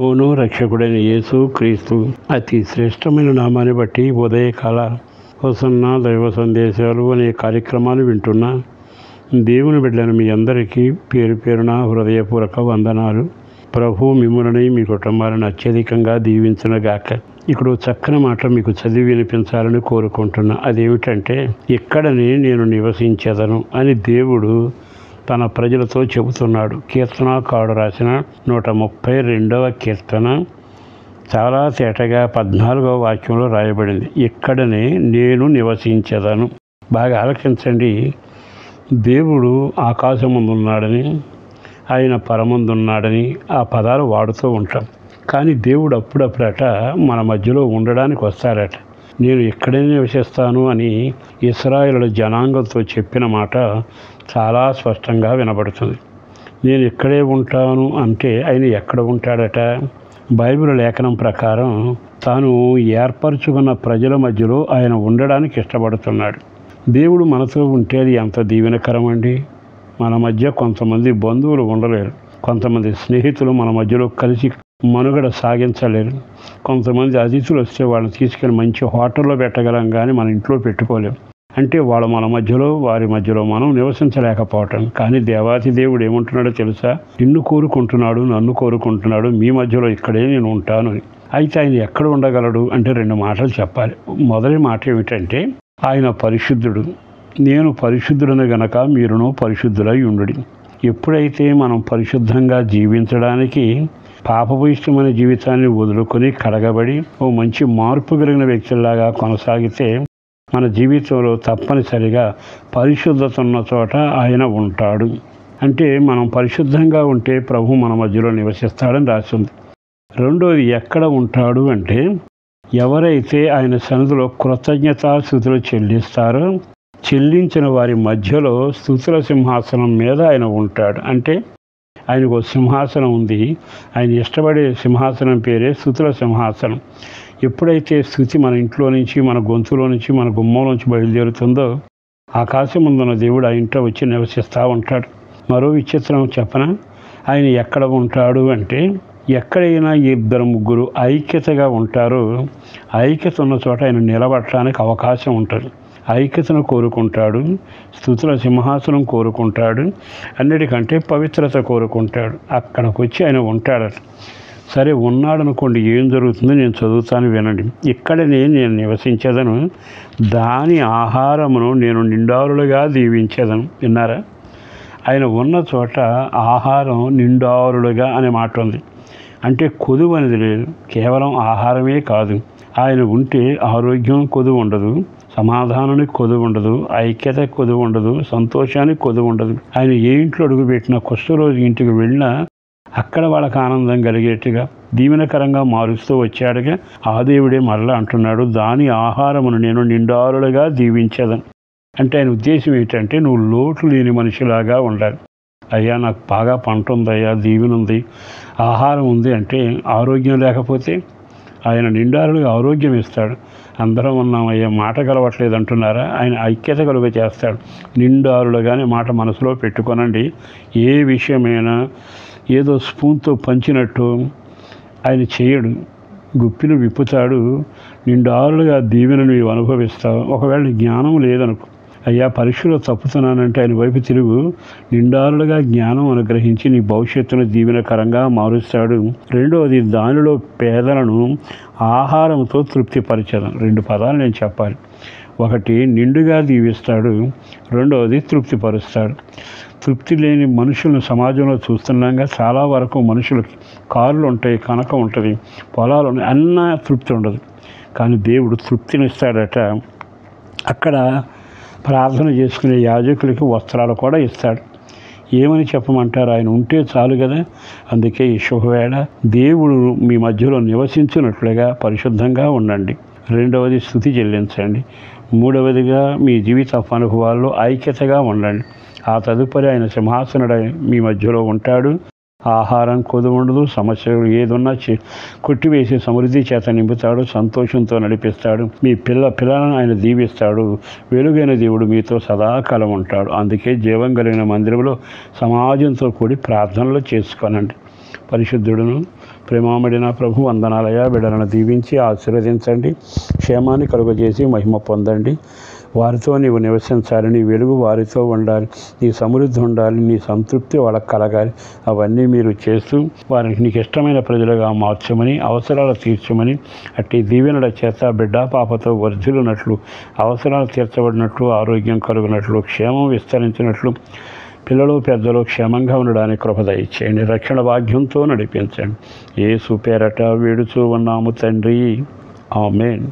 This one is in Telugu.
ఓను రక్షకుడైన యేసు క్రీస్తు అతి శ్రేష్టమైన నామాన్ని బట్టి ఉదయకాల హోసన్నా దైవ సందేశాలు అనే కార్యక్రమాన్ని వింటున్న దేవుని బిడ్డలను మీ అందరికీ పేరు పేరున హృదయపూర్వక వందనాలు. ప్రభు మిమ్ములని మీ కుటుంబాలను అత్యధికంగా దీవించునుగాక. ఇక్కడ చక్కని మాట మీకు చదివి వినిపించాలని కోరుకుంటున్నా. అదేమిటంటే, ఇక్కడనే నేను నివసించెదను అని దేవుడు తన ప్రజలతో చెబుతున్నాడు. కీర్తనాకారుడు రాసిన 132వ కీర్తన చాలా తేటగా 14వ వాక్యంలో రాయబడింది. ఇక్కడనే నేను నివసించెదను. బాగా ఆలకించండి. దేవుడు ఆకాశముందున్నాడని, ఆయన పరమందున్నాడని ఆ పదాలు వాడుతూ ఉంటాం. కానీ దేవుడు అప్పుడప్పుడట మన మధ్యలో ఉండడానికి వస్తాడట. నేను ఇక్కడే నివసిస్తాను అని ఇశ్రాయేలు జనాంగంతో చెప్పిన మాట చాలా స్పష్టంగా వినబడుతుంది. నేను ఇక్కడే ఉంటాను అంటే ఆయన ఎక్కడ ఉంటాడట? బైబిల్ లేఖనం ప్రకారం తాను ఏర్పరచుకున్న ప్రజల మధ్యలో ఆయన ఉండడానికి ఇష్టపడుతున్నాడు. దేవుడు మనతో ఉంటే అది ఎంత దీవెనకరం అండి. మన మధ్య కొంతమంది బంధువులు ఉండలేరు, కొంతమంది స్నేహితులు మన మధ్యలో కలిసి మనుగడ సాగించలేరు, కొంతమంది అతిథులు వస్తే వాళ్ళని తీసుకెళ్ళి మంచి హోటల్లో పెట్టగలం, కానీ మన ఇంట్లో పెట్టుకోలేం. అంటే వాళ్ళు మన మధ్యలో, వారి మధ్యలో మనం నివసించలేకపోవటం. కానీ దేవాతి దేవుడు ఏమంటున్నాడో తెలుసా? నిన్ను కోరుకుంటున్నాడు, నన్ను కోరుకుంటున్నాడు, మీ మధ్యలో ఇక్కడే నేను ఉంటాను. అయితే ఆయన ఎక్కడ ఉండగలడు అంటే 2 మాటలు చెప్పాలి. మొదటి మాట ఏమిటంటే, ఆయన పరిశుద్ధుడు. నేను పరిశుద్ధుడను గనక మీరును పరిశుద్ధులై ఉండుడి. ఎప్పుడైతే మనం పరిశుద్ధంగా జీవించడానికి పాపభూయిష్టమైన జీవితాన్ని వదులుకొని కడగబడి ఓ మంచి మార్పు కలిగిన వ్యక్తుల్లాగా కొనసాగితే మన జీవితంలో తప్పనిసరిగా పరిశుద్ధత ఉన్న చోట ఆయన ఉంటాడు. అంటే మనం పరిశుద్ధంగా ఉంటే ప్రభు మన మధ్యలో నివసిస్తాడని రాసింది. రెండోది ఎక్కడ ఉంటాడు అంటే, ఎవరైతే ఆయన సన్నిధిలో కృతజ్ఞతాస్తుతులు చెల్లిస్తారో చెల్లించిన వారి మధ్యలో స్తుతుల సింహాసనం మీద ఆయన ఉంటాడు. అంటే ఆయనకు సింహాసనం ఉంది. ఆయన ఇష్టపడే సింహాసనం పేరే స్తుతుల సింహాసనం. ఎప్పుడైతే స్తుతి మన ఇంట్లో నుంచి, మన గొంతులో నుంచి, మన గుమ్మం నుంచి బయలుదేరుతుందో ఆకాశం ముందున్న దేవుడు ఆ ఇంట్లో వచ్చి నివసిస్తూ ఉంటాడు. మరో విచిత్రం చెప్పనా? ఆయన ఎక్కడ ఉంటాడు అంటే, ఎక్కడైనా 2-3 ఐక్యతగా ఉంటారో ఐక్యత ఉన్న చోట ఆయన నిలబడటానికి అవకాశం ఉంటుంది. ఐక్యతను కోరుకుంటాడు, స్తుతుల సింహాసనం కోరుకుంటాడు, అన్నిటికంటే పవిత్రత కోరుకుంటాడు. అక్కడికి వచ్చి ఆయన ఉంటాడట. సరే, ఉన్నాడు అనుకోండి, ఏం జరుగుతుందో నేను చదువుతాను వినండి. ఇక్కడనే నేను నివసించేదను, దాని ఆహారమును నేను నిండారులుగా దీవించేదను. విన్నారా? ఆయన ఉన్న చోట ఆహారం నిండారులుగా అనే మాట ఉంది. అంటే కొదువు అనేది లేదు. కేవలం ఆహారమే కాదు, ఆయన ఉంటే ఆరోగ్యం కొదువు ఉండదు, సమాధానానికి కొదువు ఉండదు, ఐక్యత కొదువు ఉండదు, సంతోషానికి కొదువు ఉండదు. ఆయన ఏ ఇంట్లో అడుగుపెట్టినా, కుష్ఠరోగి ఇంటికి వెళ్ళినా అక్కడ వాళ్ళకి ఆనందం కలిగేట్టుగా దీవెనకరంగా మారుస్తూ వచ్చాడుగా. ఆ దేవుడే మరలా అంటున్నాడు, దాని ఆహారమును నేను నిండారులుగా దీవించేదను. అంటే ఆయన ఉద్దేశం ఏంటంటే, నువ్వు లోటు లేని మనిషిలాగా ఉండాలి. అయ్యా నాకు బాగా పంట ఉందయ్యా, దీవెనుంది, ఆహారం ఉంది అంటే, ఆరోగ్యం లేకపోతే ఆయన నిండారులుగా ఆరోగ్యం ఇస్తాడు. అందరం ఉన్నామయ్యా, మాట కలవట్లేదు అంటున్నారా? ఆయన ఐక్యత కలుగ చేస్తాడు. నిండారులుగానే మాట మనసులో పెట్టుకోనండి. ఏ విషయమైనా ఏదో స్పూన్తో పంచినట్టు ఆయన చేయడు. గుప్పిలు విప్పుతాడు. నిండారులుగా దీవెనను నీవు అనుభవిస్తావు. ఒకవేళ జ్ఞానం లేదనుకో, అయ్యా పరీక్షలో తప్పుతున్నానంటే ఆయన వైపు తిరుగు. నిండారులుగా జ్ఞానం అనుగ్రహించి నీ భవిష్యత్తును దీవెనకరంగా మారుస్తాడు. రెండవది, దానిలో పేదలను ఆహారంతో తృప్తిపరిచేదం. 2 పదాలు నేను చెప్పాలి. ఒకటి, నిండుగా దీవిస్తాడు. రెండవది, తృప్తిపరుస్తాడు. తృప్తి లేని మనుషులను సమాజంలో చూస్తున్నాగా. చాలా వరకు మనుషులకి కార్లు ఉంటాయి, కనకం ఉంటుంది, పొలాలు ఉన్నాయి, అన్నా తృప్తి ఉండదు. కానీ దేవుడు తృప్తినిస్తాడట. అక్కడ ప్రార్థన చేసుకునే యాజకులకి వస్త్రాలు కూడా ఇస్తాడు. ఏమని చెప్పమంటారు? ఆయన ఉంటే చాలు కదా. అందుకే ఈ శుభవేళ దేవుడు మీ మధ్యలో నివసించినట్లుగా పరిశుద్ధంగా ఉండండి. రెండవది, స్తుతి చెల్లించండి. మూడవదిగా, మీ జీవిత అనుభవాల్లో ఐక్యతగా ఉండండి. ఆ తదుపరి ఆయన సింహాసనుడు మీ మధ్యలో ఉంటాడు. ఆహారం కొదువు ఉండదు, సమస్యలు ఏదున్నా కొట్టివేసి సమృద్ధి చేత నింపుతాడు, సంతోషంతో నడిపిస్తాడు. మీ పిల్లలను ఆయన దీవిస్తాడు. వెలుగైన దేవుడు మీతో సదాకాలం ఉంటాడు. అందుకే జీవం కలిగిన మందిరంలో సమాజంతో కూడి ప్రార్థనలు చేసుకోనండి. పరిశుద్ధుడును ప్రేమామడిన ప్రభు వందనాలయ బిడ్డలను దీవించి ఆశీర్వదించండి. క్షేమాన్ని కలుగజేసి మహిమ పొందండి. వారితో నీవు నివసించాలి, నీ వెలుగు వారితో ఉండాలి, నీ సమృద్ధి ఉండాలి, నీ సంతృప్తి వాళ్ళకి కలగాలి. అవన్నీ మీరు చేస్తూ వారికి నీకు ఇష్టమైన ప్రజలుగా మార్చమని, అవసరాలు తీర్చమని, అట్టి దీవెనల చేత బిడ్డ పాపతో వర్ధిల్లునట్లు, అవసరాలు తీర్చబడినట్లు, ఆరోగ్యం కలుగునట్లు, క్షేమం విస్తరించినట్లు, పిల్లలు పెద్దలు క్షేమంగా ఉండడానికి కృప దయచేయండి. రక్షణ భాగ్యంతో నడిపించండి. యేసు పేరట వేడుచూ ఉన్నాము తండ్రి. ఆమేన్.